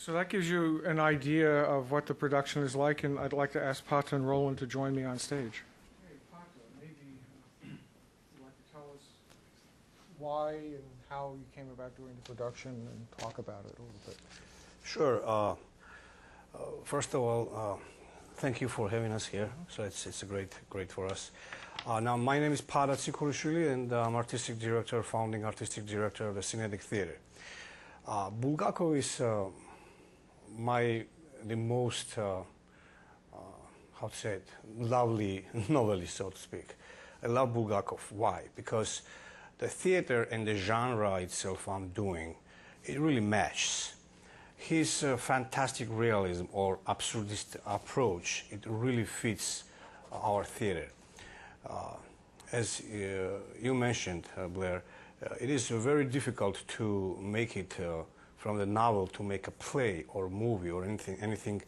So that gives you an idea of what the production is like, and I'd like to ask Paata and Roland to join me on stage. Hey, Paata, maybe you'd like to tell us why and how you came about doing the production and talk about it a little bit. Sure. First of all, thank you for having us here. So it's a great for us. Now, my name is Paata Tsikurishvili, and I'm founding artistic director of the Synetic Theater. Bulgakov is the most, how to say it, lovely novelist, so to speak. I love Bulgakov. Why? Because the theater and the genre itself I'm doing, it really matches. His fantastic realism or absurdist approach, it really fits our theater. As you mentioned, Blair, it is very difficult to make it from the novel to make a play or movie or anything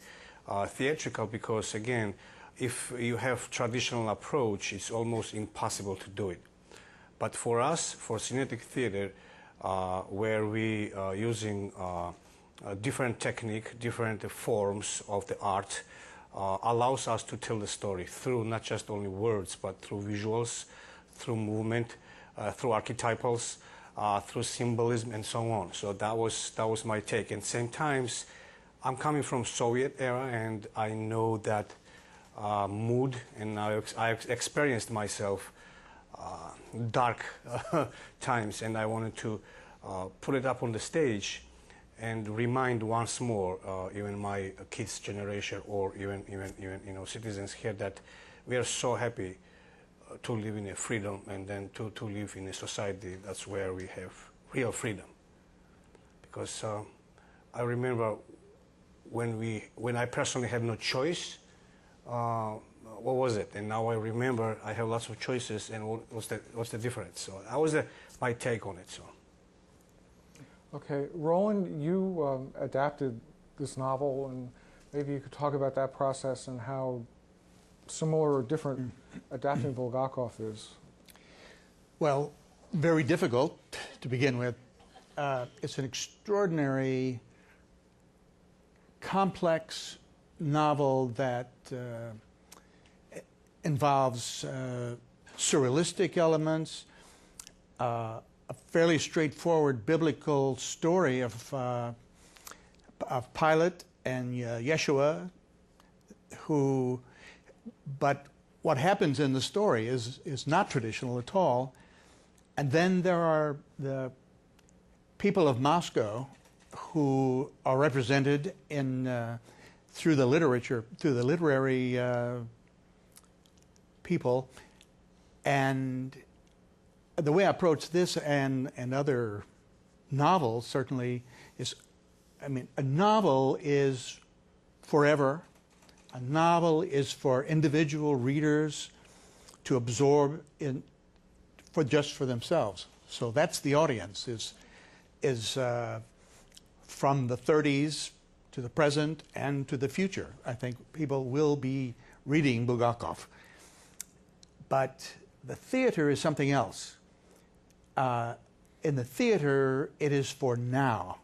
theatrical, because again, if you have traditional approach, it's almost impossible to do it. But for us, for Cinetic theater, where we are using different technique, different forms of the art, allows us to tell the story through not just only words, but through visuals, through movement, through archetypals, through symbolism, and so on. So that was my take. And same times, I'm coming from Soviet era, and I know that mood, and I've experienced myself dark times, and I wanted to put it up on the stage and remind once more, even my kids' generation, or even citizens here, that we are so happy to live in a freedom, and then to live in a society that's where we have real freedom. Because I remember when I personally had no choice, what was it? And now I remember I have lots of choices, and what's the difference? So that was my take on it. So. Okay, Roland, you adapted this novel, and maybe you could talk about that process and how similar or different adapting Bulgakov is. Well, very difficult to begin with. It's an extraordinary, complex novel that involves surrealistic elements, a fairly straightforward biblical story of Pilate and Yeshua, but what happens in the story is not traditional at all. And then there are the people of Moscow who are represented in through the literature, through the literary people. And the way I approach this and other novels certainly is, I mean, a novel is forever. A novel is for individual readers to absorb just for themselves. So that's the audience, is from the 30s to the present and to the future. I think people will be reading Bulgakov. But the theater is something else. In the theater, it is for now.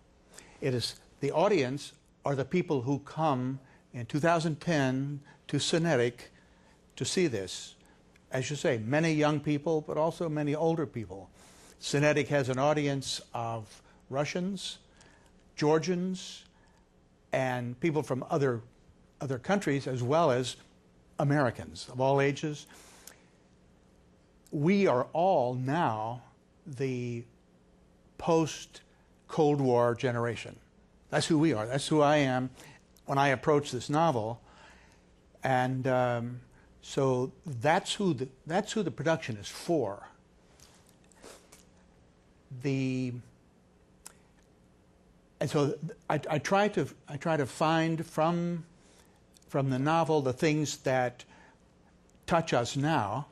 It is the audience are the people who come in 2010 to Cinetic to see this. As you say, many young people, but also many older people. Cinetic has an audience of Russians, Georgians, and people from other countries, as well as Americans of all ages. We are all now the post-Cold War generation. That's who we are. That's who I am when I approach this novel. And so that's who the production is for. And so I try to find from the novel the things that touch us now,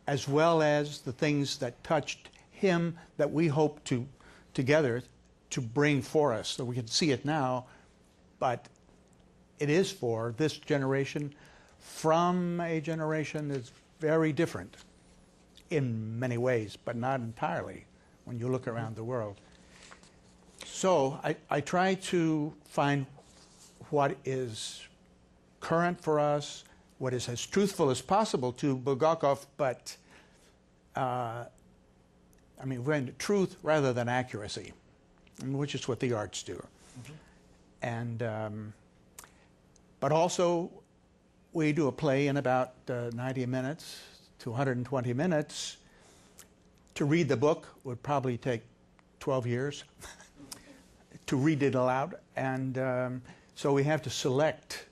as well as the things that touched him that we hope to together to bring for us, so we can see it now, but it is for this generation from a generation that's very different in many ways, but not entirely when you look around the world. So I try to find what is current for us, what is as truthful as possible to Bulgakov, but I mean, we're into truth rather than accuracy, which is what the arts do. Mm-hmm. And but also, we do a play in about 90 minutes to 120 minutes. To read the book would probably take 12 years to read it aloud. And so we have to select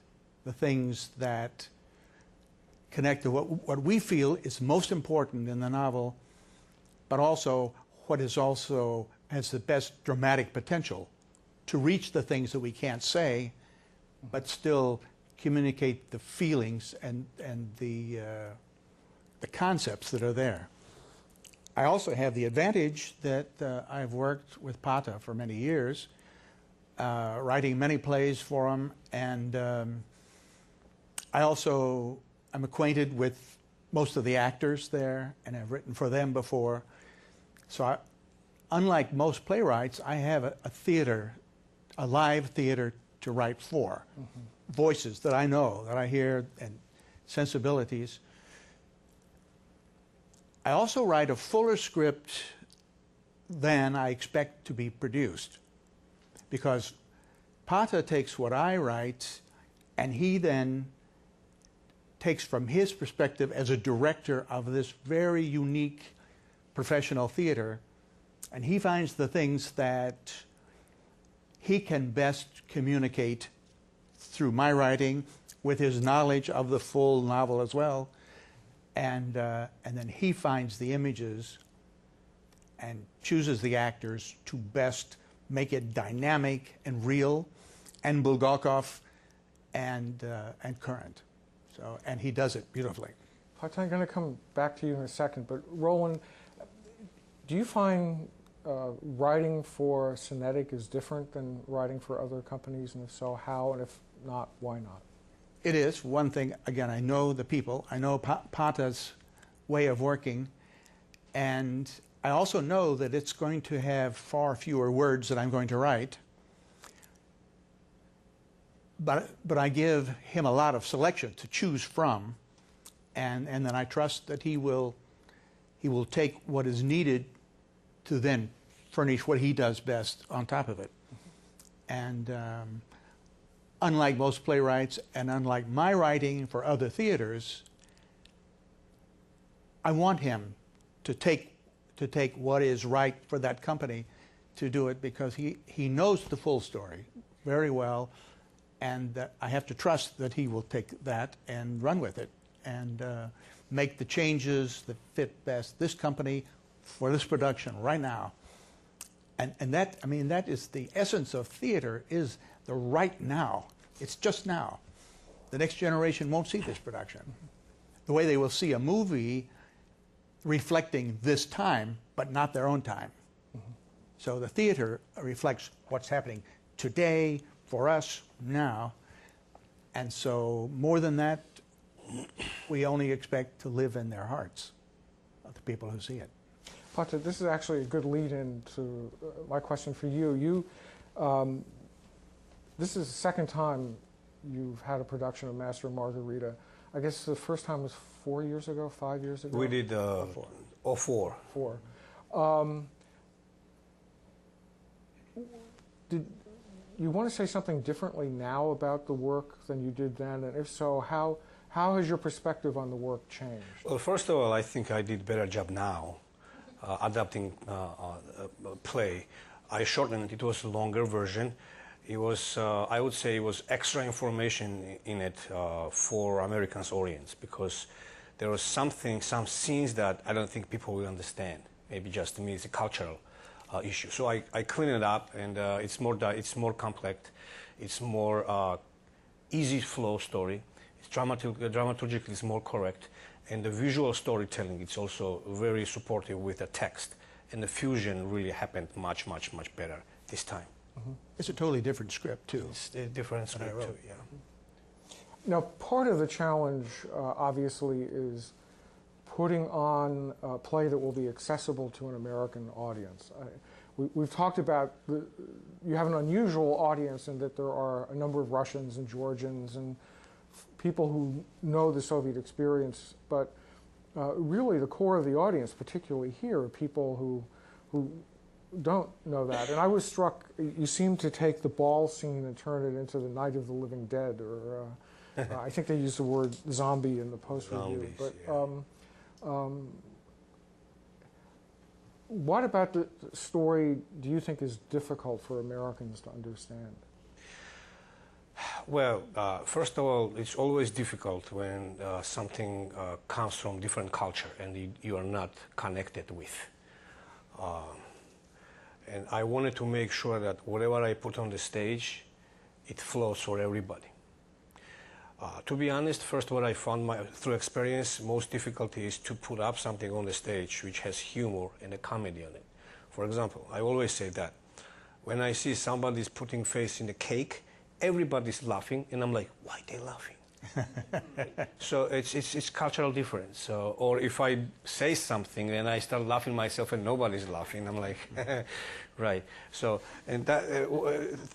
the things that connect to what we feel is most important in the novel, but also what is also has the best dramatic potential to reach the things that we can't say, but still communicate the feelings and the concepts that are there. I also have the advantage that I've worked with Paata for many years, writing many plays for him, and I also am acquainted with most of the actors there, and I've written for them before. So unlike most playwrights, I have a theater, a live theater to write for. Mm-hmm. Voices that I know, that I hear, and sensibilities. I also write a fuller script than I expect to be produced, because Paata takes what I write and he then takes from his perspective as a director of this very unique professional theater, and he finds the things that he can best communicate through my writing with his knowledge of the full novel as well. And then he finds the images and chooses the actors to best make it dynamic and real and Bulgakov and current. So, and he does it beautifully. Paata, I'm going to come back to you in a second, but Roland, do you find writing for Synetic is different than writing for other companies, and if so, how, and if not, why not? It is. One thing, again, I know the people. I know Paata's way of working, and I also know that it's going to have far fewer words that I'm going to write. But I give him a lot of selection to choose from, and then I trust that he will take what is needed to then furnish what he does best on top of it. And unlike most playwrights, and unlike my writing for other theaters, I want him to take what is right for that company to do it, because he knows the full story very well, and that I have to trust that he will take that and run with it and make the changes that fit best this company for this production right now. And that, I mean, that is the essence of theater, is the right now. It's just now. The next generation won't see this production. The way they will see a movie reflecting this time, but not their own time. Mm-hmm. So the theater reflects what's happening today, for us, now. And so more than that, we only expect to live in their hearts of the people who see it. Paata, this is actually a good lead-in to my question for you. This is the second time you've had a production of Master and Margarita. I guess the first time was 4 years ago, 5 years ago? We did 04. 4. Did you want to say something differently now about the work than you did then? And if so, how has your perspective on the work changed? Well, first of all, I think I did a better job now adapting a play. I shortened it. It was a longer version. It was, I would say, it was extra information in it for Americans' audience, because there was some scenes that I don't think people will understand. Maybe just to me, it's a cultural issue. So I cleaned it up, and it's more complex. It's more easy flow story. It's dramaturgically it's more correct, and the visual storytelling it's also very supportive with the text. And the fusion really happened much better this time. Mm-hmm. It's a totally different script too. It's a different script too. Yeah. Now, part of the challenge, obviously, is putting on a play that will be accessible to an American audience. we've talked about you have an unusual audience in that there are a number of Russians and Georgians and people who know the Soviet experience, but really the core of the audience, particularly here, are people who don't know that. And I was struck, you seem to take the ball scene and turn it into the Night of the Living Dead, or I think they use the word zombie in the post-review. But what about the story do you think is difficult for Americans to understand? Well, first of all, it's always difficult when something comes from different culture and you are not connected with. And I wanted to make sure that whatever I put on the stage, it flows for everybody. To be honest, first what I found through experience, most difficulty is to put up something on the stage which has humor and a comedy on it. For example, I always say that when I see somebody's putting face in a cake, everybody's laughing, and I'm like, why are they laughing? So it's cultural difference. So, or if I say something and I start laughing myself and nobody's laughing, I'm like, right. So, and that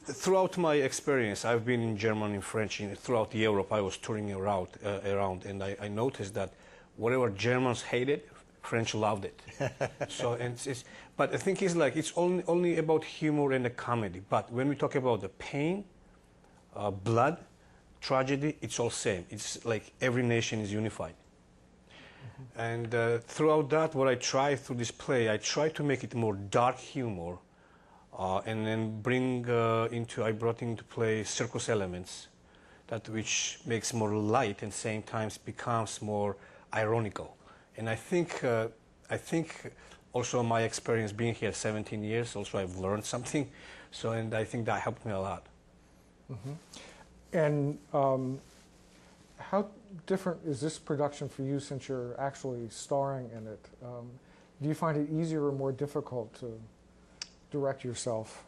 throughout my experience, I've been in Germany, in French, throughout Europe. I was touring around, and I noticed that whatever Germans hated, French loved it. So, and but the thing is, like, it's only about humor and the comedy. But when we talk about the pain, blood, tragedy, it's all same. It's like every nation is unified. Mm-hmm. And throughout that, what I try through this play, I try to make it more dark humor, and then I brought into play circus elements, that which makes more light and same times becomes more ironical. And I think also my experience being here 17 years, also I've learned something. So, and I think that helped me a lot. Mm-hmm. And how different is this production for you since you're actually starring in it? Do you find it easier or more difficult to direct yourself?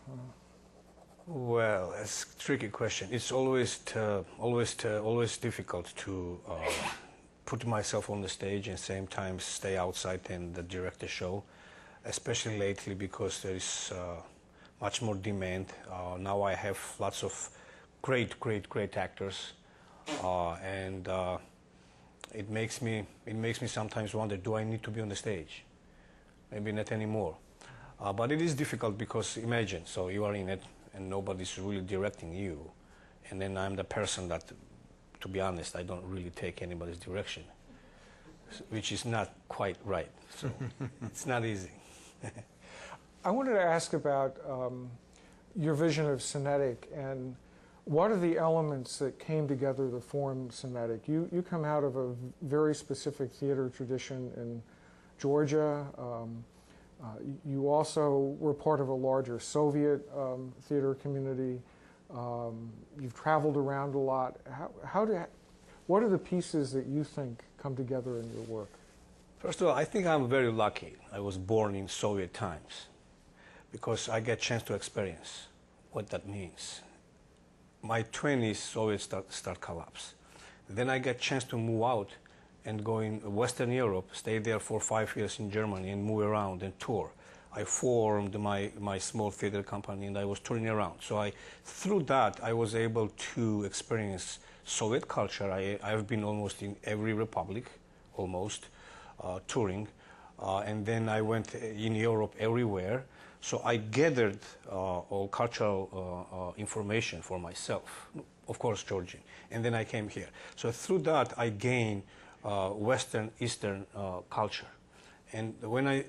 Well, it's a tricky question. It's always difficult to put myself on the stage and same time stay outside and direct the show, especially lately because there is much more demand. Now I have lots of great actors, and it makes me sometimes wonder, do I need to be on the stage? Maybe not anymore. But it is difficult because imagine, so you are in it and nobody's really directing you, and then I'm the person that, to be honest, I don't really take anybody's direction, which is not quite right. So it's not easy. I wanted to ask about your vision of Cinetic and what are the elements that came together to form Synetic? You come out of a very specific theater tradition in Georgia. You also were part of a larger Soviet theater community. You've traveled around a lot. What are the pieces that you think come together in your work? First of all, I think I'm very lucky. I was born in Soviet times because I get a chance to experience what that means. My 20s, Soviet start collapse. Then I get a chance to move out and go in Western Europe, stay there for 5 years in Germany and move around and tour. I formed my small theater company and I was touring around. So through that, I was able to experience Soviet culture. I've been almost in every republic, almost, touring. And then I went in Europe everywhere. So I gathered all cultural information for myself, of course Georgian, and then I came here. So through that I gained Western, Eastern culture. And when I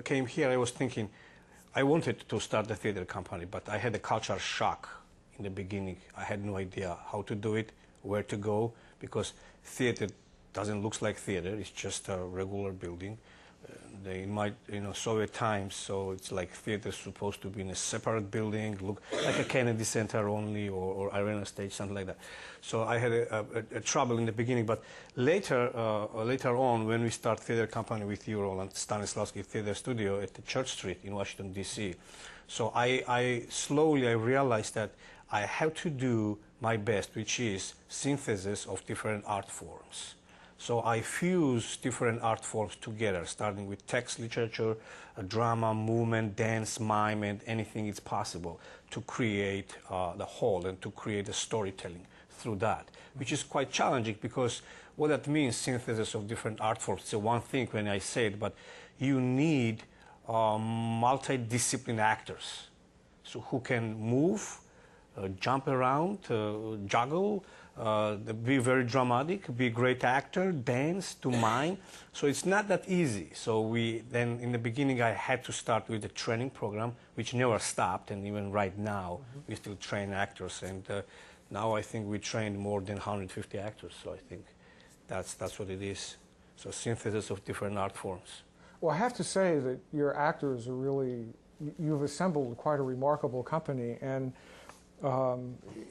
came here I was thinking, I wanted to start a theater company, but I had a culture shock in the beginning. I had no idea how to do it, where to go, because theater doesn't look like theater, it's just a regular building. In my Soviet times, so it's like theater supposed to be in a separate building, look like a Kennedy Center only, or Arena Stage, something like that. So I had a trouble in the beginning, but later on, when we start theater company with you, Roland, Stanislavski Theater Studio at the Church Street in Washington, D.C. So I slowly realized that I have to do my best, which is synthesis of different art forms. So I fuse different art forms together, starting with text literature, drama, movement, dance, mime, and anything is possible to create the whole and to create a storytelling through that, which is quite challenging because what that means, synthesis of different art forms, it's one thing when I say it, but you need multidisciplinary actors, so who can move, jump around, juggle, be very dramatic, be a great actor, dance, to mime. So it's not that easy. So then in the beginning I had to start with a training program, which never stopped, and even right now we still train actors. And now I think we train more than 150 actors. So I think that's what it is. So synthesis of different art forms. Well, I have to say that your actors are really, you've assembled quite a remarkable company, and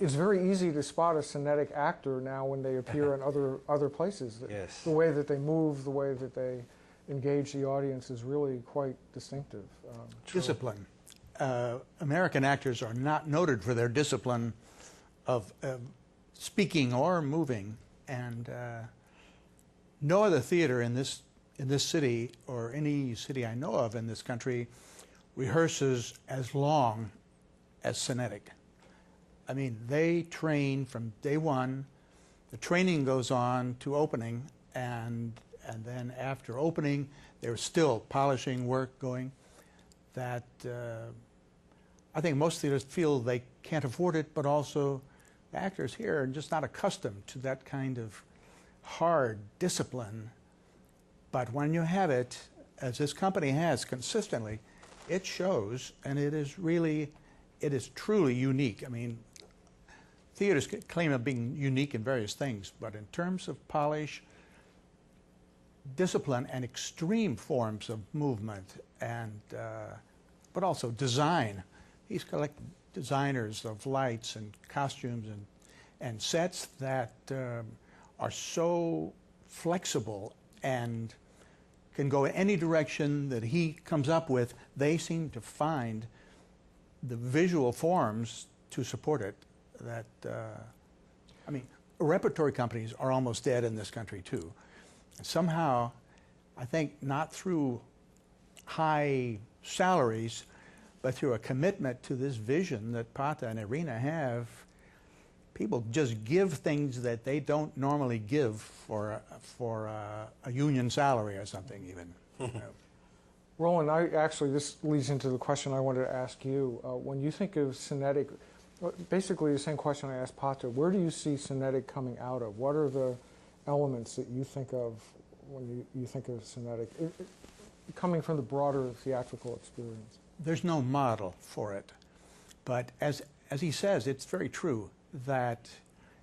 it's very easy to spot a Synetic actor now when they appear in other places. Yes. The way that they move, the way that they engage the audience is really quite distinctive. Discipline. American actors are not noted for their discipline of speaking or moving, and no other theater in this city, or any city I know of in this country, rehearses as long as Synetic. I mean, they train from day one. The training goes on to opening, and then after opening, there's still polishing work going. That I think most theaters feel they can't afford it, but also the actors here are just not accustomed to that kind of hard discipline. But when you have it, as this company has consistently, it shows, and it is truly unique. I mean, theaters claim of being unique in various things, but in terms of polish, discipline, and extreme forms of movement, and but also design. He's collected designers of lights and costumes and sets that are so flexible and can go in any direction that he comes up with. They seem to find the visual forms to support it. That I mean, repertory companies are almost dead in this country too. And somehow, I think not through high salaries, but through a commitment to this vision that Paata and Irina have, people just give things that they don't normally give for a union salary or something even. Roland, this leads into the question I wanted to ask you. When you think of Cinetic, basically the same question I asked Paata, where do you see Cinetic coming out of? What are the elements that you think of when you think of Cinetic, coming from the broader theatrical experience? There's no model for it, but as he says, it's very true that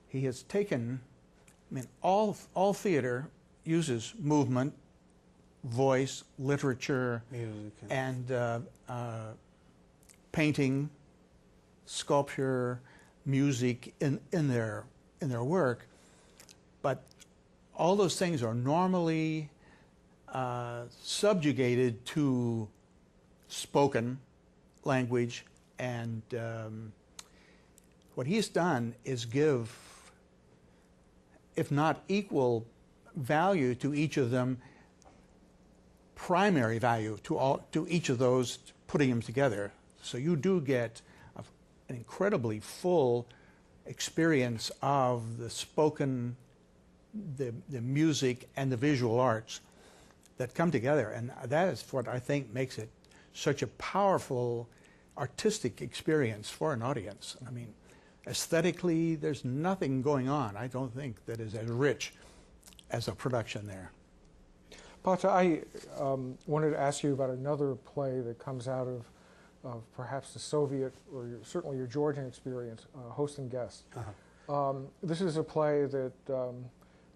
he has taken, I mean, all theater uses movement, voice, literature, Music, and painting, sculpture, music in their work, but all those things are normally subjugated to spoken language, and what he's done is give, if not equal value to each of them, primary value to each of those, putting them together. So you do get an incredibly full experience of the spoken, the music, and the visual arts that come together, and that is what I think makes it such a powerful artistic experience for an audience. I mean, aesthetically, there's nothing going on, I don't think, that is as rich as a production there. Paata, I wanted to ask you about another play that comes out of perhaps the Soviet, or certainly your Georgian experience, Host and Guest. This is a play that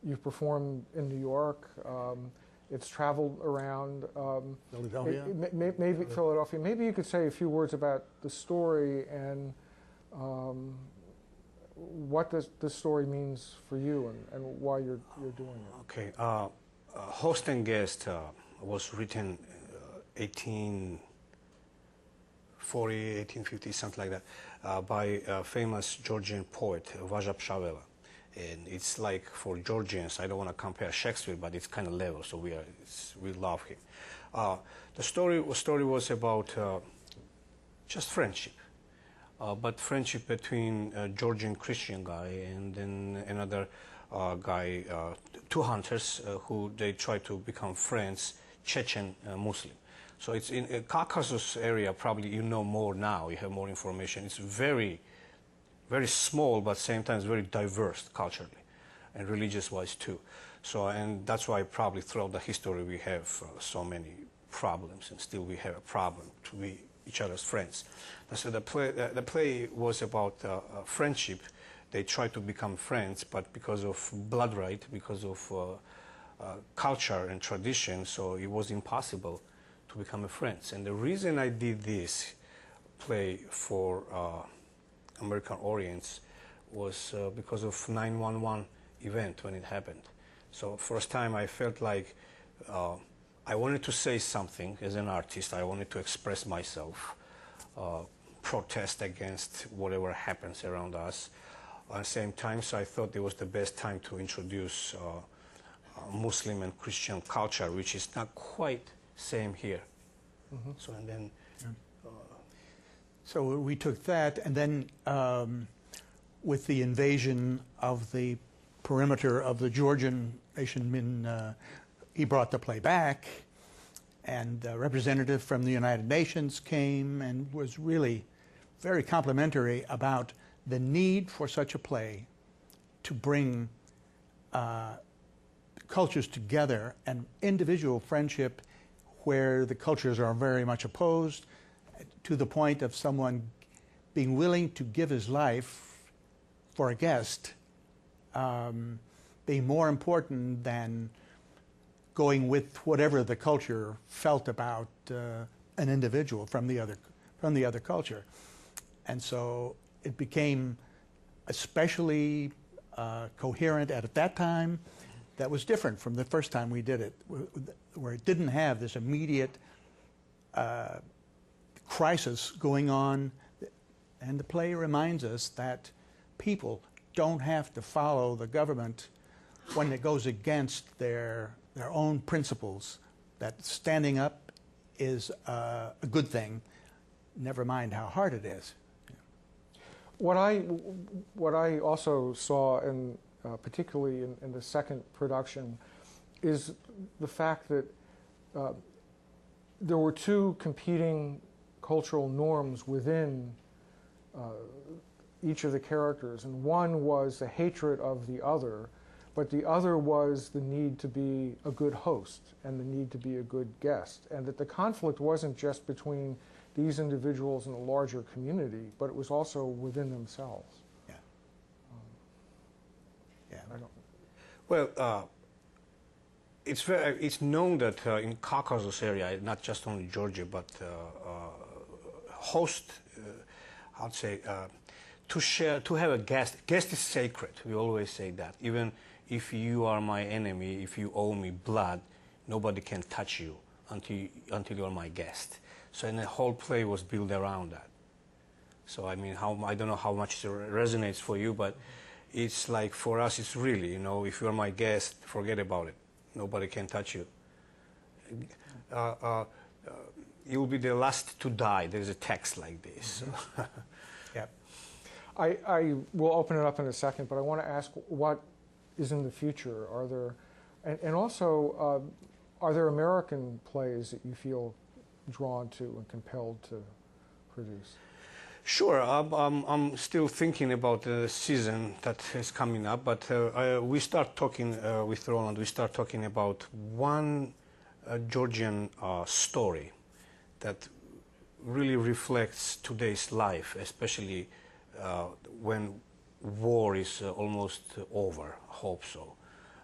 you've performed in New York. It's traveled around Philadelphia? Maybe Philadelphia. Maybe you could say a few words about the story and what this story means for you and why you're doing it. Okay. Host and Guest was written 1840, 1850, something like that, by a famous Georgian poet, Vazha Pshavela. And it's like for Georgians, I don't want to compare Shakespeare, but it's kind of level, so we love him. The story was about just friendship, but friendship between a Georgian Christian guy and then another guy, two hunters who they try to become friends, Chechen Muslim. So it's in Caucasus area, probably you know more now, you have more information. It's very small, but same time very diverse culturally and religious-wise too. So, and that's why probably throughout the history we have so many problems, and still we have a problem to be each other's friends. And so the play was about friendship. They try to become friends, but because of blood right, because of culture and tradition, so it was impossible to become a friends. And the reason I did this play for American audience was because of 9/11 event when it happened. So first time I felt like I wanted to say something as an artist. I wanted to express myself, protest against whatever happens around us. At the same time, so I thought it was the best time to introduce Muslim and Christian culture, which is not quite same here. Mm-hmm. So and then. So we took that, and then with the invasion of the perimeter of the Georgian nation, he brought the play back, and a representative from the United Nations came and was really very complimentary about the need for such a play to bring cultures together and individual friendship where the cultures are very much opposed, to the point of someone being willing to give his life for a guest being more important than going with whatever the culture felt about an individual from the other culture. And so it became especially coherent at that time. That was different from the first time we did it, where it didn't have this immediate crisis going on. And the play reminds us that people don't have to follow the government when it goes against their own principles, that standing up is a good thing, never mind how hard it is. What I also saw, in, particularly in the second production, is the fact that there were two competing cultural norms within each of the characters, and one was the hatred of the other, but the other was the need to be a good host and the need to be a good guest, and that the conflict wasn't just between these individuals in a larger community, but it was also within themselves. Yeah. I don't. Well, it's known that in Caucasus area, not just only Georgia, but host, I'd say, to have a guest. Guest is sacred. We always say that. Even if you are my enemy, if you owe me blood, nobody can touch you until you're my guest. So, and the whole play was built around that. So, I mean, I don't know how much it resonates for you, but it's like for us, it's really, you know, if you're my guest, forget about it. Nobody can touch you. You'll be the last to die. There's a text like this. Mm-hmm. Yeah. I will open it up in a second, but I want to ask what is in the future. Are there, and also, are there American plays that you feel drawn to and compelled to produce? Sure. I'm still thinking about the season that is coming up, but we start talking with Roland. We start talking about one Georgian story that really reflects today's life, especially when war is almost over. I hope so.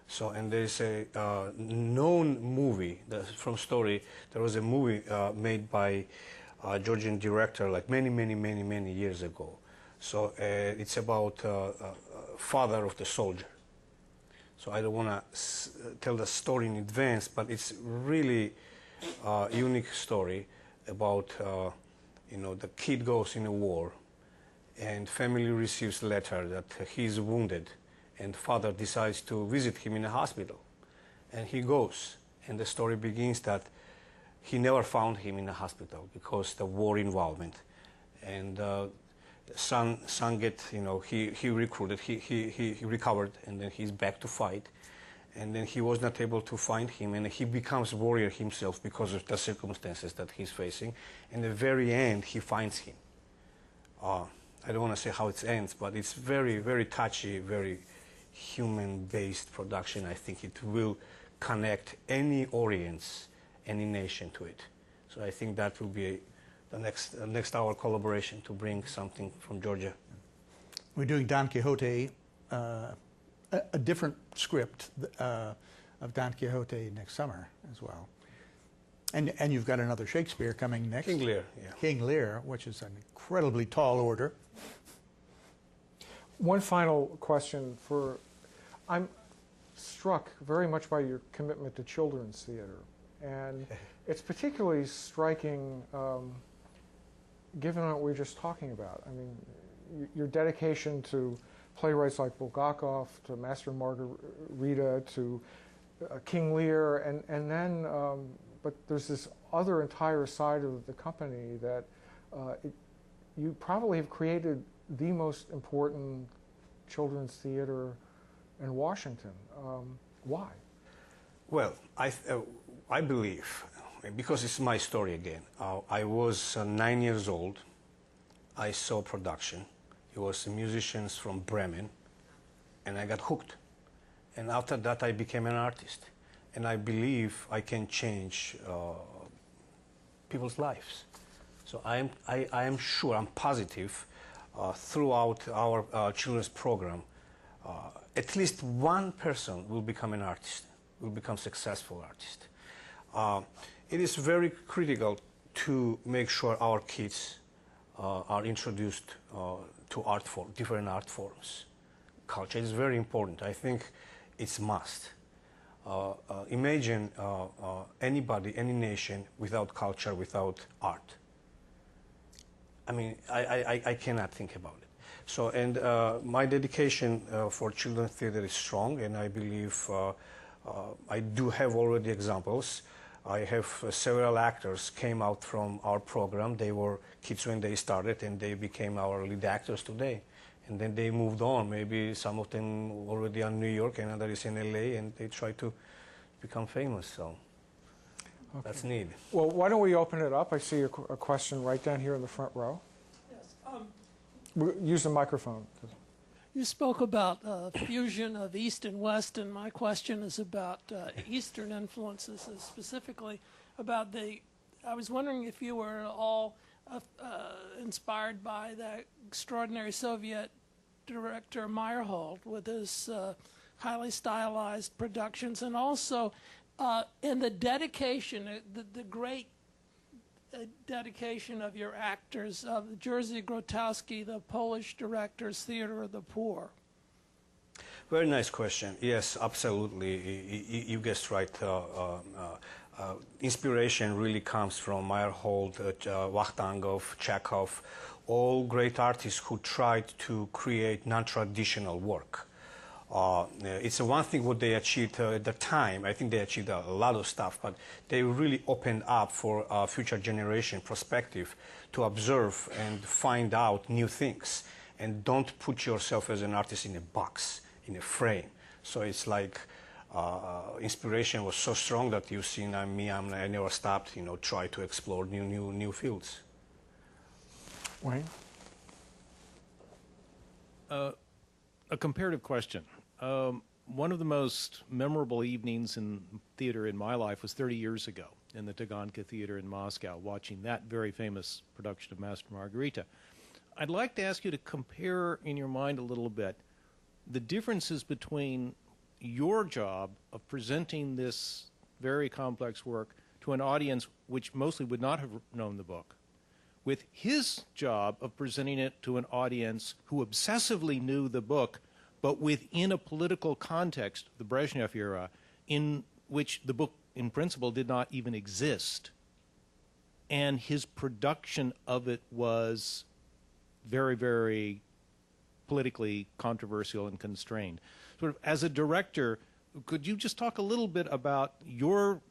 So, and there is a known movie from story. There was a movie made by a Georgian director like many years ago. So it's about father of the soldier. So I don't want to tell the story in advance, but it's really a unique story about you know, the kid goes in a war, and family receives a letter that he's wounded, and father decides to visit him in a hospital. And he goes, and the story begins that he never found him in a hospital because the war involvement. And son get, he recruited, he recovered, and then he's back to fight. And then he was not able to find him, and he becomes warrior himself because of the circumstances that he's facing. In the very end, he finds him. I don't want to say how it ends, but it's very, very touchy, very human-based production. I think it will connect any audience, any nation to it. So I think that will be the next hour collaboration to bring something from Georgia. We're doing Don Quixote, a different script of Don Quixote next summer as well. And you've got another Shakespeare coming next. King Lear, yeah. King Lear, which is an incredibly tall order. One final question I'm struck very much by your commitment to children's theater. And it's particularly striking given what we were just talking about. I mean, your dedication to playwrights like Bulgakov, to Master and Margarita, to King Lear, and then, but there's this other entire side of the company that you probably have created the most important children's theater in Washington. Why? Well, I believe, because it's my story again, I was 9 years old. I saw production. It was musicians from Bremen, and I got hooked. And after that, I became an artist. And I believe I can change people's lives. So I am sure, I'm positive, throughout our children's program, at least one person will become an artist, will become a successful artist. It is very critical to make sure our kids are introduced to different art forms. Culture is very important. I think it's must. Imagine anybody, any nation without culture, without art. I mean, I cannot think about it. So, and my dedication for children's theater is strong, and I believe I do have already examples. I have several actors came out from our program. They were kids when they started, and they became our lead actors today. And then they moved on. Maybe some of them already are in New York, and others in LA, and they try to become famous. So that's neat. Well, why don't we open it up? I see a question right down here in the front row. Yes. Use the microphone. You spoke about fusion of East and West, and my question is about Eastern influences, specifically about I was wondering if you were all inspired by the extraordinary Soviet director Meyerhold with his highly stylized productions, and also in the dedication, the great dedication of your actors, of Jerzy Grotowski, the Polish director's Theater of the Poor. Very nice question. Yes, absolutely. You guessed right. Inspiration really comes from Meyerhold, Vakhtangov, Chekhov, all great artists who tried to create non-traditional work. It's one thing what they achieved at the time. I think they achieved a lot of stuff, but they really opened up for future generation perspective to observe and find out new things. And don't put yourself as an artist in a box, in a frame. So it's like inspiration was so strong that you've seen I never stopped, try to explore new fields. Wayne? A comparative question. One of the most memorable evenings in theater in my life was 30 years ago in the Taganka Theater in Moscow, watching that very famous production of Master and Margarita. I'd like to ask you to compare in your mind a little bit the differences between your job of presenting this very complex work to an audience which mostly would not have known the book, with his job of presenting it to an audience who obsessively knew the book, but within a political context, the Brezhnev era, in which the book in principle did not even exist. And his production of it was very, very politically controversial and constrained. Sort of as a director, could you just talk a little bit about your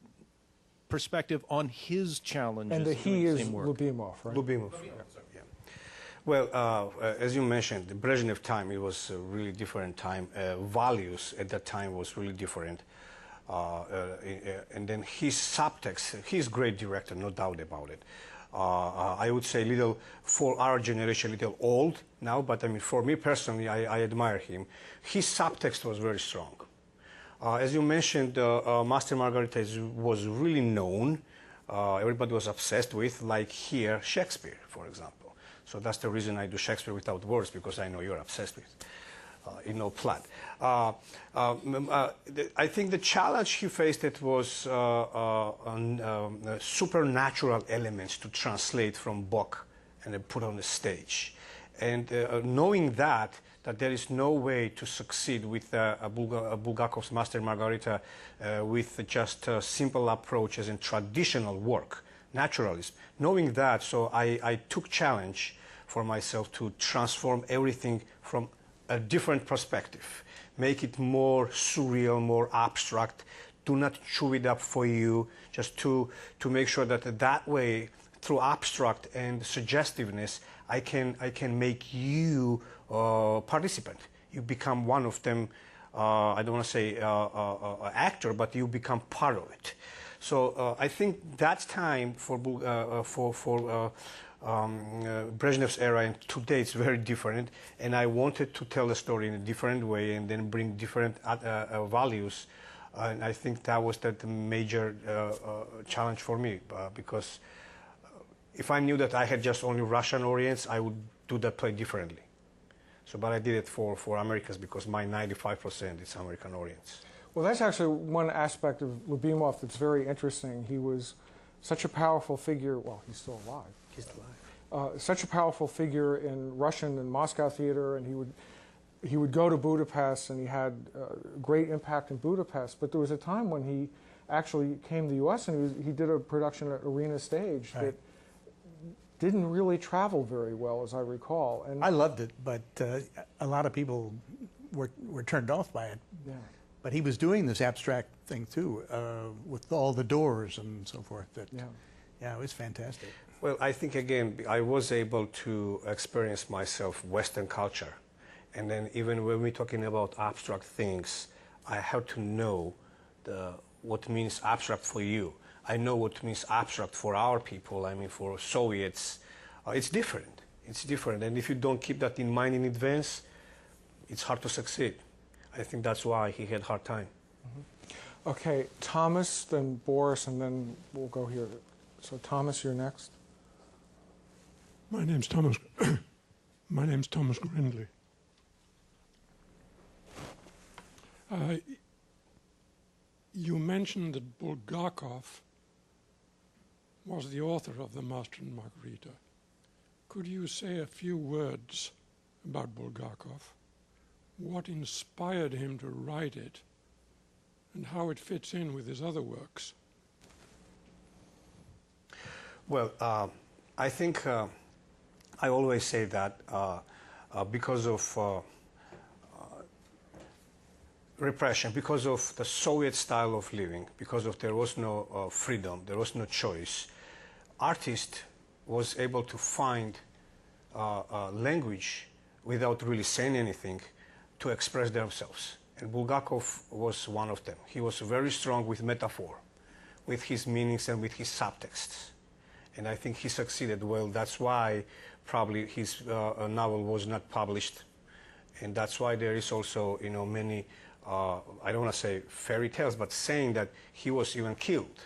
perspective on his challenges? And the doing he the is same work? Lubimov, right? Lubimov. Yeah. Well, as you mentioned, the Brezhnev time, it was a really different time. Values at that time was really different. And then his subtext, he's a great director, no doubt about it. I would say little, for our generation, a little old now, but I mean, for me personally, I admire him. His subtext was very strong. As you mentioned, Master and Margarita was really known. Everybody was obsessed with, like here, Shakespeare, for example. So that's the reason I do Shakespeare without words, because I know you're obsessed with plot. I think the challenge he faced it was supernatural elements to translate from book and then put on the stage. And knowing that there is no way to succeed with Bulgakov's Master and Margarita with just a simple approach as in traditional work, naturalism. Knowing that, so I took challenge for myself to transform everything from a different perspective, make it more surreal, more abstract, do not chew it up for you, just to make sure that way, through abstract and suggestiveness, I can make you participant. You become one of them. I don't want to say actor, but you become part of it. So I think that time for Brezhnev's era and today it's very different, and I wanted to tell the story in a different way and then bring different values, and I think that was the major challenge for me, because if I knew that I had just only Russian audience, I would do that play differently. So, but I did it for Americans because my 95% is American audience. Well, that's actually one aspect of Lubimov that's very interesting. He was such a powerful figure. Well, he's still alive. He's alive. Such a powerful figure in Russian and Moscow theater, and he would go to Budapest, and he had great impact in Budapest. But there was a time when he actually came to the U.S. and he did a production at Arena Stage that didn't really travel very well, as I recall. And I loved it, but a lot of people were turned off by it. yeah. But he was doing this abstract thing too, with all the doors and so forth. Yeah, it was fantastic. Well, I think again, I was able to experience myself Western culture. And then even when we're talking about abstract things, I have to know what means abstract for you. I know what means abstract for our people. I mean, for Soviets, it's different. It's different. And if you don't keep that in mind in advance, it's hard to succeed. I think that's why he had a hard time. Mm-hmm. Okay, Thomas, then Boris, and then we'll go here. So Thomas, you're next. My name's Thomas. My name's Thomas Grindley. You mentioned that Bulgakov was the author of the Master and Margarita. Could you say a few words about Bulgakov? What inspired him to write it, and how it fits in with his other works? Well, I think I always say that because of repression, because of the Soviet style of living, because of there was no freedom, there was no choice, artist was able to find language without really saying anything to express themselves. And Bulgakov was one of them. He was very strong with metaphor, with his meanings and with his subtexts. And I think he succeeded well. That's why probably his novel was not published. And that's why there is also, many, I don't want to say fairy tales, but saying that he was even killed.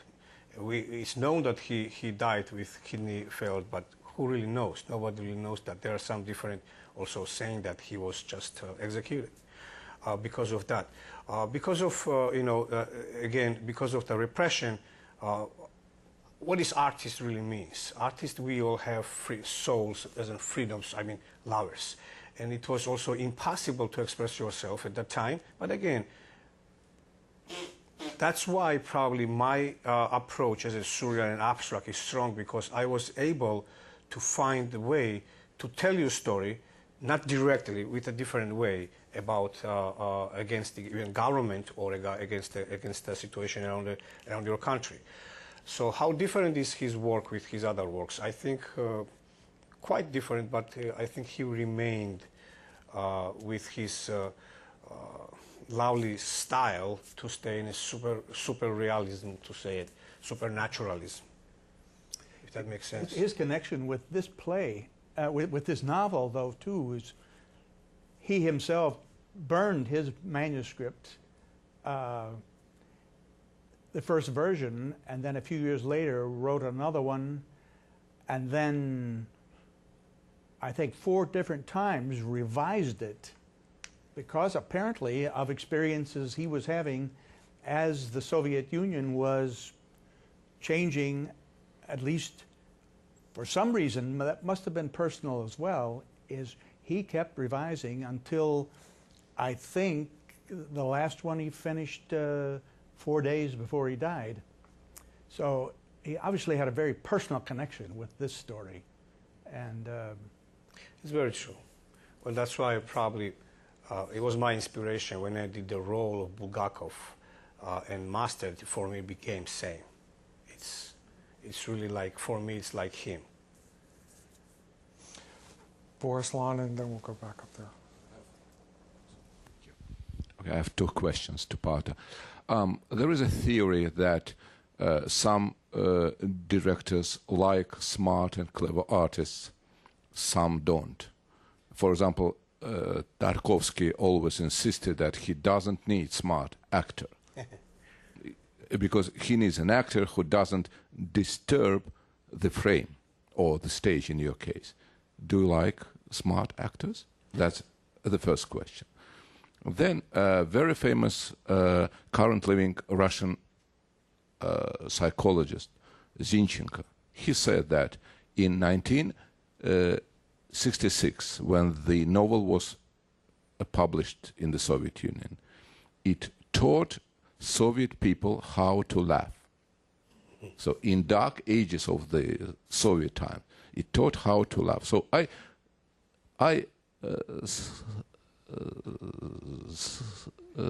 It's known that he died with kidney failure, but who really knows? Nobody really knows that. There are some different also saying that he was just executed because of that. Because of, again, because of the repression, what is artist really means? Artists, we all have free souls, as in freedoms, I mean lovers. And it was also impossible to express yourself at that time. But again, that's why probably my approach as a surreal and abstract is strong, because I was able to find the way to tell you a story not directly, with a different way about against the government or against the situation around your country. So how different is his work with his other works? I think quite different, but I think he remained with his lovely style to stay in a super realism, to say it, supernaturalism, if that makes sense. His connection with this play, with this novel, though, too, is he himself burned his manuscript, the first version, and then a few years later wrote another one, and then I think 4 different times revised it, because apparently of experiences he was having as the Soviet Union was changing, at least for some reason, that must have been personal as well, is he kept revising until I think the last one he finished 4 days before he died. So he obviously had a very personal connection with this story. And it's very true. Well, that's why probably it was my inspiration when I did the role of Bulgakov and Master. It for me became same. It's really like, for me, it's like him. Boris Lon, and then we'll go back up there. Okay, I have 2 questions to Paata. There is a theory that some directors like smart and clever artists, some don't. For example, Tarkovsky always insisted that he doesn't need smart actor because he needs an actor who doesn't disturb the frame or the stage in your case. Do you like smart actors? That's the first question. Then a very famous current living Russian psychologist, Zinchenko, he said that in 1966, when the novel was published in the Soviet Union, it taught Soviet people how to laugh. So in dark ages of the Soviet time, it taught how to laugh. So I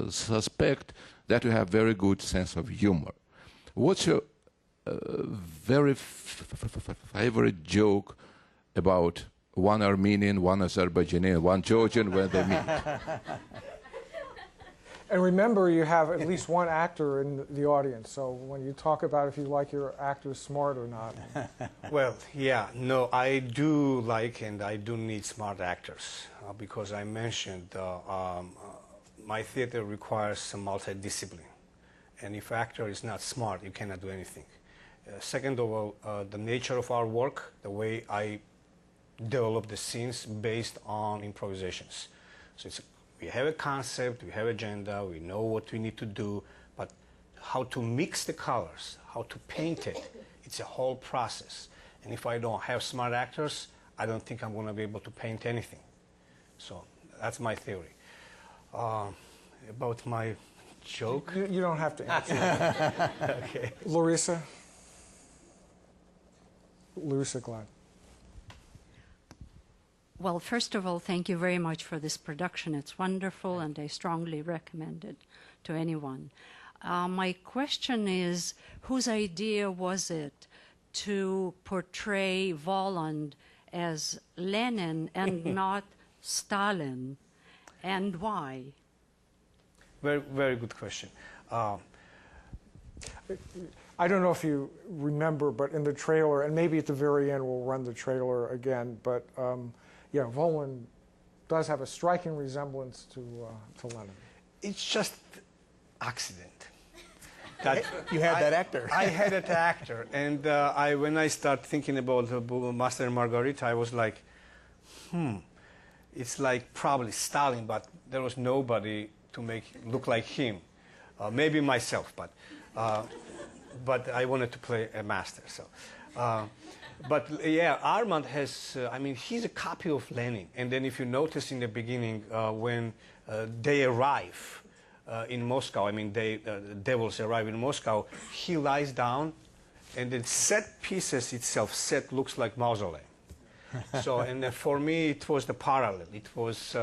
suspect that you have very good sense of humor. What's your very favorite joke about one Armenian, one Azerbaijani, and one Georgian when they meet? And remember, you have at least one actor in the audience, so when you talk about if you like your actors smart or not. Well, yeah, no, I do like and I do need smart actors because I mentioned my theater requires some multidiscipline. And if actor is not smart, you cannot do anything. Second of all, the nature of our work, the way I develop the scenes based on improvisations. So we have a concept, we have agenda, we know what we need to do, but how to mix the colors, how to paint it, it's a whole process. And if I don't have smart actors, I don't think I'm going to be able to paint anything. So that's my theory. About my joke? You don't have to answer that. Okay. Larissa Glad. Well, first of all, thank you very much for this production. It's wonderful, and I strongly recommend it to anyone. My question is, whose idea was it to portray Roland as Lenin and not Stalin, and why? Very, very good question. I don't know if you remember, but in the trailer, and maybe at the very end we'll run the trailer again, but yeah, Roland does have a striking resemblance to Lenin. It's just accident. you had that actor. I had that actor, and when I started thinking about Master and Margarita, I was like, it's like probably Stalin, but there was nobody to make it look like him. Maybe myself, but I wanted to play a master. So, but yeah, Armand has. I mean, he's a copy of Lenin. And then, if you notice in the beginning, when they arrive in Moscow, I mean, the devils arrive in Moscow, he lies down, and the set pieces itself looks like mausoleum. So, and for me, it was the parallel. It was,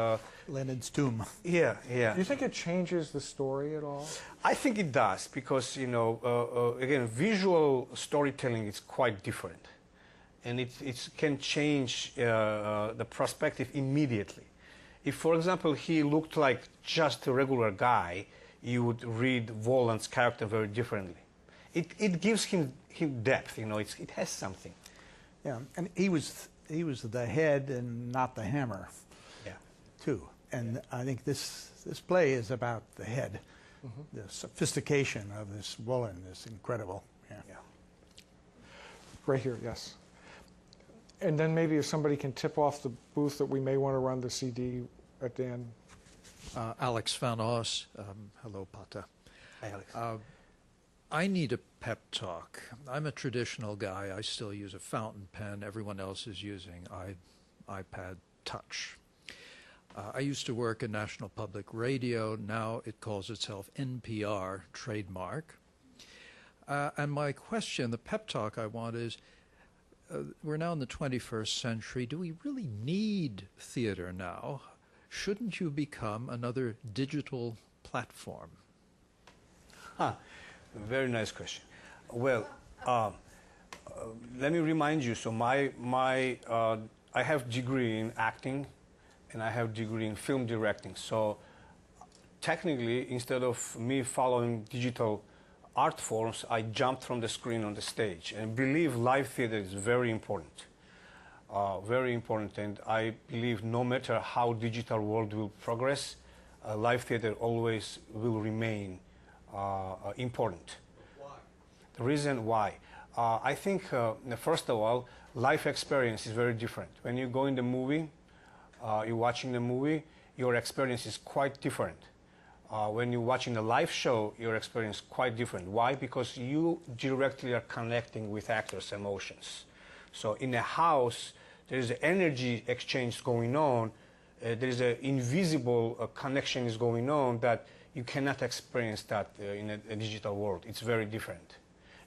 Lenin's tomb. yeah, yeah. Do you think it changes the story at all? I think it does because, you know, again, visual storytelling is quite different. And it can change the perspective immediately. If, for example, he looked like just a regular guy, you would read Roland's character very differently. It gives him depth, you know, it has something. Yeah, and he was the head and not the hammer. Yeah. Too. And I think this play is about the head, the sophistication of this Roland is incredible. Yeah. Yeah. Right here, yes. And then maybe if somebody can tip off the booth that we may want to run the CD at the end. Alex Van Os. Hello, Paata. Hi, Alex. I need a pep talk. I'm a traditional guy. I still use a fountain pen. Everyone else is using iPad Touch. I used to work in National Public Radio. Now it calls itself NPR, trademark. And my question, the pep talk I want is, we're now in the 21st century. Do we really need theater now? Shouldn't you become another digital platform? Very nice question. Well, let me remind you. So I have degree in acting, and I have degree in film directing. So technically, instead of me following digital art forms, I jumped from the screen on the stage. And I believe live theater is very important. Very important. And I believe no matter how digital world will progress, live theater always will remain important. Why? The reason why? I think, first of all, life experience is very different. When you go in the movie, you're watching the movie, your experience is quite different. When you're watching a live show, your experience is quite different. Why? Because you directly are connecting with actors' emotions. So in a house, there is an energy exchange going on. There is an invisible connection is going on that you cannot experience that in a digital world. It's very different.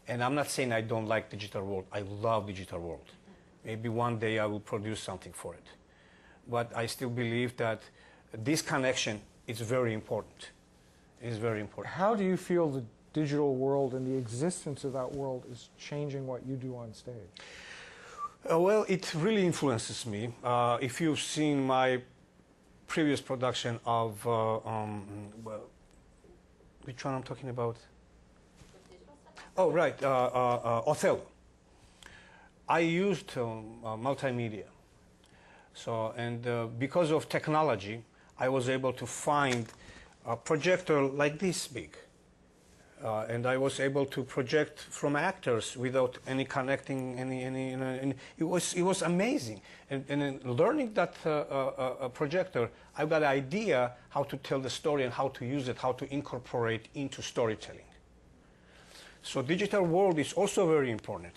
And I'm not saying I don't like digital world. I love digital world. Maybe one day I will produce something for it. But I still believe that this connection is very important. It is very important. How do you feel the digital world and the existence of that world is changing what you do on stage? Well, it really influences me. If you've seen my previous production of, well, which one I'm talking about? Oh, right, Othello. I used multimedia. So, and because of technology, I was able to find a projector like this big. And I was able to project from actors without any connecting, and it was amazing. And learning that projector, I got an idea how to tell the story and how to use it, how to incorporate into storytelling. So digital world is also very important.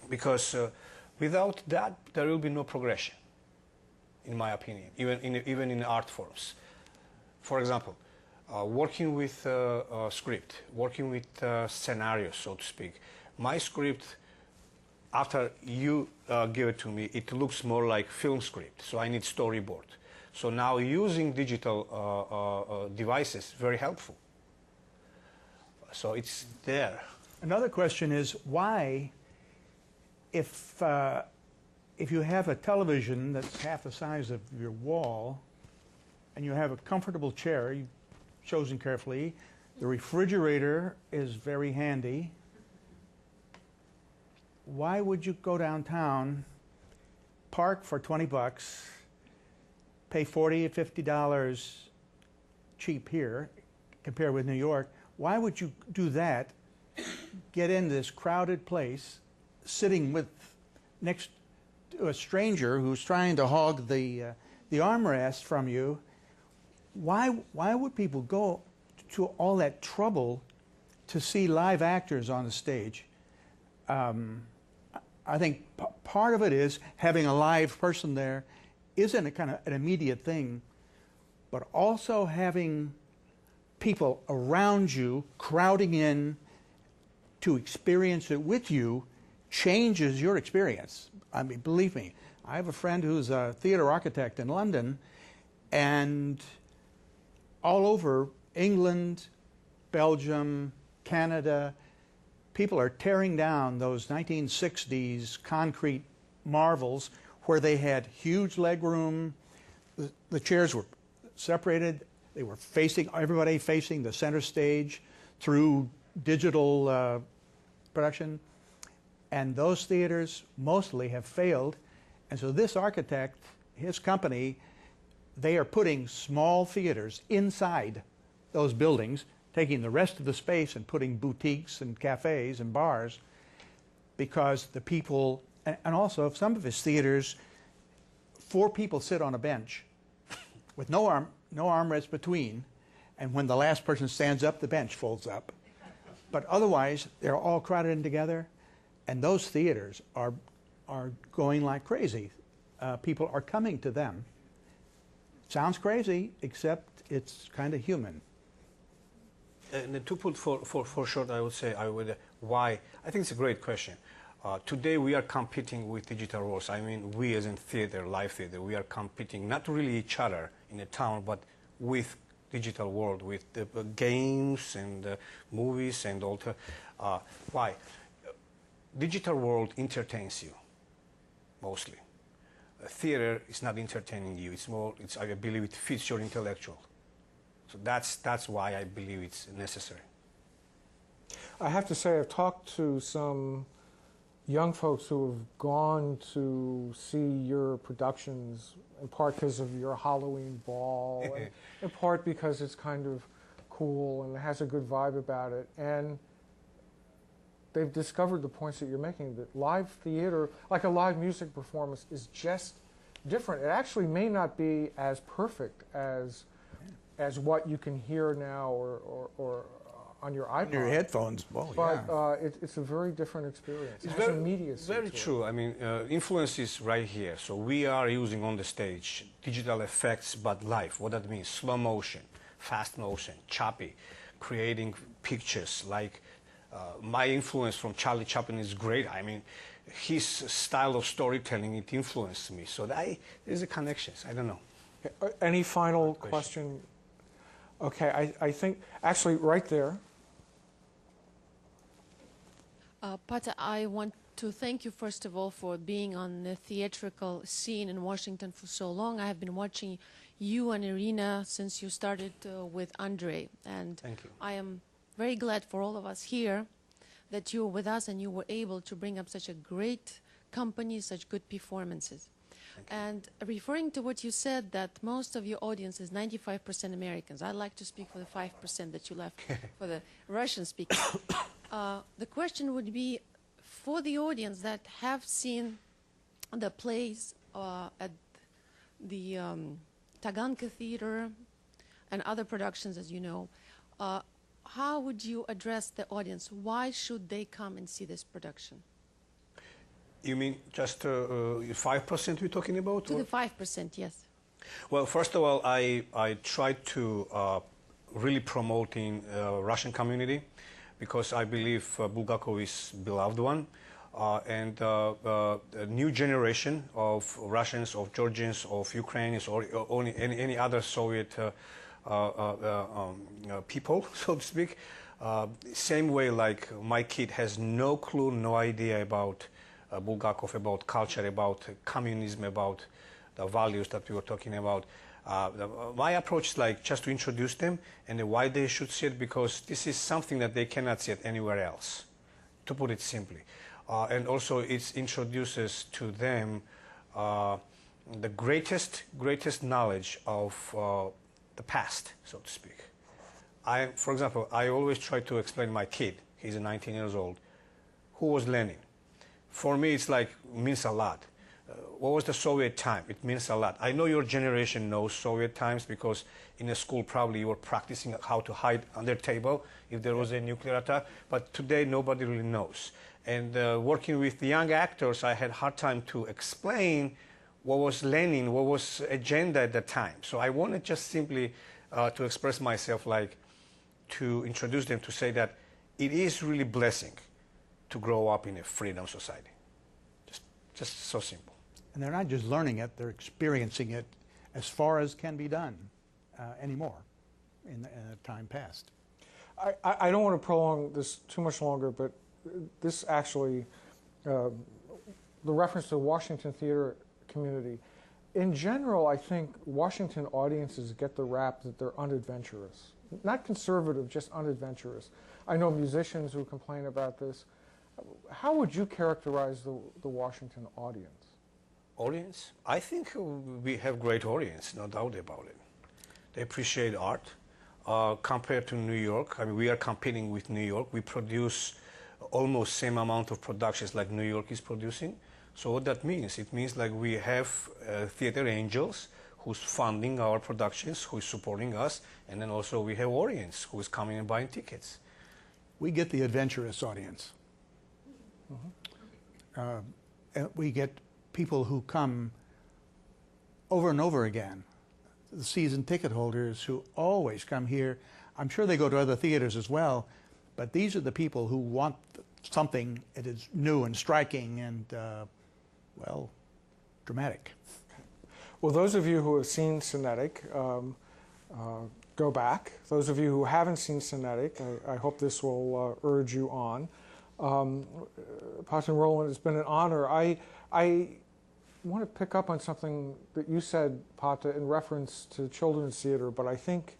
Because without that, there will be no progression, in my opinion, even in art forms. For example, working with a script, working with scenarios, so to speak. My script, after you give it to me, it looks more like film script, so I need storyboard. So now using digital devices, very helpful. So it's there. Another question is why, if you have a television that's half the size of your wall, and you have a comfortable chair, you've chosen carefully, the refrigerator is very handy, why would you go downtown, park for 20 bucks, pay $40 or $50 cheap here, compared with New York, why would you do that, get into this crowded place, sitting next to a stranger who's trying to hog the armrest from you? Why would people go to all that trouble to see live actors on the stage? I think part of it is having a live person there isn't a kind of an immediate thing, but also having people around you crowding in to experience it with you changes your experience. I mean, believe me, I have a friend who's a theater architect in London, and all over England, Belgium, Canada, people are tearing down those 1960s concrete marvels where they had huge leg room. The chairs were separated. They were facing, everybody facing the center stage through digital production. And those theaters mostly have failed. And so this architect, his company, they are putting small theaters inside those buildings, taking the rest of the space and putting boutiques and cafes and bars, because the people, and also some of his theaters, 4 people sit on a bench with no armrest between, and when the last person stands up, the bench folds up. But otherwise, they're all crowded in together, and those theaters are going like crazy. People are coming to them. Sounds crazy, except it's kind of human. And to put for short, I would say, why? I think it's a great question. Today we are competing with digital worlds. I mean, we as in theater, live theater, we are competing not really each other in a town, but with digital world, with the games and movies and all. Why? Digital world entertains you, mostly. Theater is not entertaining you. It's more. I believe it fits your intellectual. So that's why I believe it's necessary. I have to say, I've talked to some young folks who have gone to see your productions, in part because of your Halloween ball, and in part because it's kind of cool and it has a good vibe about it. And they've discovered the points that you're making, that live theater, like a live music performance, is just different. It actually may not be as perfect as what you can hear now or on your iPod. On your headphones, well, but yeah. It's a very different experience. It's it has immediacy. Very true. I mean, influence is right here. So we are using on the stage digital effects, but live. What that means? Slow motion, fast motion, choppy, creating pictures. Like my influence from Charlie Chaplin is great. I mean, his style of storytelling, it influenced me. So there's a connection. I don't know. Any final question? Okay, I think, actually, right there. Paata, I want to thank you, first of all, for being on the theatrical scene in Washington for so long. I have been watching you and Irina since you started with Andre. And thank you. I am very glad for all of us here that you were with us and you were able to bring up such a great company, such good performances. And referring to what you said, that most of your audience is 95% Americans, I'd like to speak for the 5% that you left for the Russian speakers. The question would be, for the audience that have seen the plays at the Taganka Theater and other productions, as you know, how would you address the audience? Why should they come and see this production? You mean just 5% we're talking about? To the 5%, yes. Well, first of all, I try to really promote in Russian community, because I believe Bulgakov is beloved one, and a new generation of Russians, of Georgians, of Ukrainians, or any other Soviet people, so to speak. Same way, like my kid has no clue, no idea about Bulgakov, about culture, about communism, about the values that we were talking about. My approach is like just to introduce them and why they should see it, because this is something that they cannot see it anywhere else, to put it simply. And also it introduces to them the greatest knowledge of the past, so to speak. For example, I always try to explain to my kid, he's 19 years old, who was Lenin. For me, it's like, means a lot. What was the Soviet time? It means a lot. I know your generation knows Soviet times, because in a school probably you were practicing how to hide under table if there was a nuclear attack, but today nobody really knows. And working with the young actors, I had a hard time to explain what was Lenin, what was agenda at the time. So I wanted just simply to express myself, like to introduce them, to say that it is really blessing to grow up in a freedom society. Just so simple. And they're not just learning it, they're experiencing it as far as can be done anymore in time past. I don't want to prolong this too much longer, but this actually, the reference to the Washington theater community, in general, I think Washington audiences get the rap that they're unadventurous. Not conservative, just unadventurous. I know musicians who complain about this. How would you characterize the Washington audience? Audience? I think we have great audience, no doubt about it. They appreciate art. Compared to New York, I mean, we are competing with New York. We produce almost same amount of productions like New York is producing. So what that means? It means like we have theater angels who's funding our productions, who's supporting us, and then also we have audience who's coming and buying tickets. We get the adventurous audience. And we get people who come over and over again, the season ticket holders who always come here. I'm sure they go to other theaters as well, but these are the people who want something that is new and striking and, well, dramatic. Well, those of you who have seen Cinetic, go back. Those of you who haven't seen Cinetic, I hope this will urge you on. Paata and Roland, it's been an honor. I want to pick up on something that you said, Paata, in reference to children's theater, but I think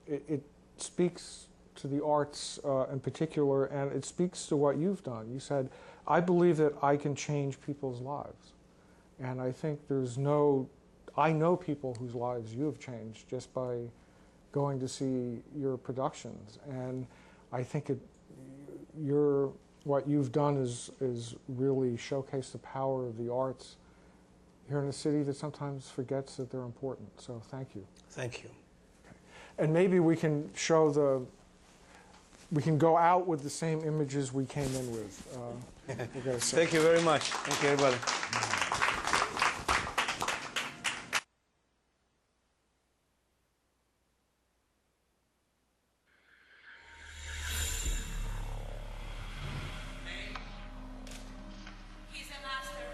it speaks to the arts in particular, and it speaks to what you've done. You said, I believe that I can change people's lives. And I think I know people whose lives you have changed just by going to see your productions. And I think what you've done is really showcase the power of the arts here in a city that sometimes forgets that they're important. So thank you. Thank you. Okay. And maybe we can we can go out with the same images we came in with. Thank you very much. Thank you, everybody. He's a master.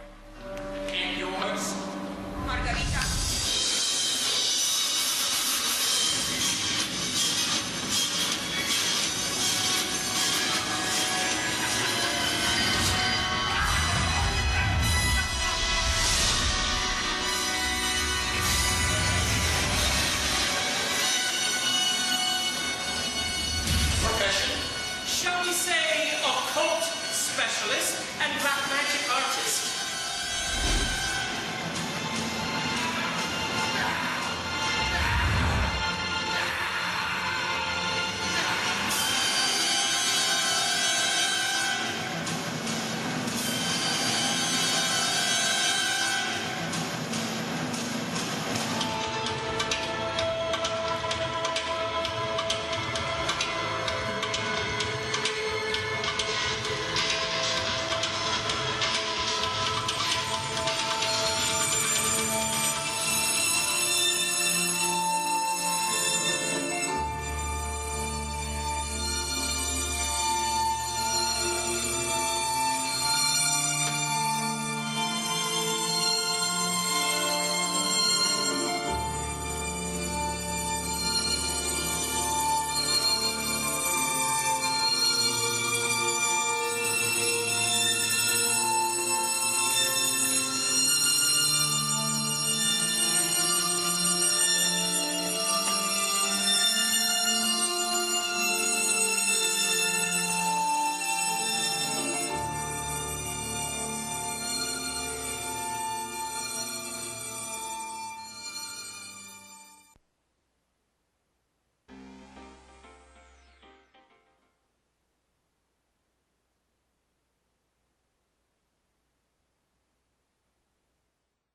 And yours? Margarita. Profession? Shall we say occult specialist and black magic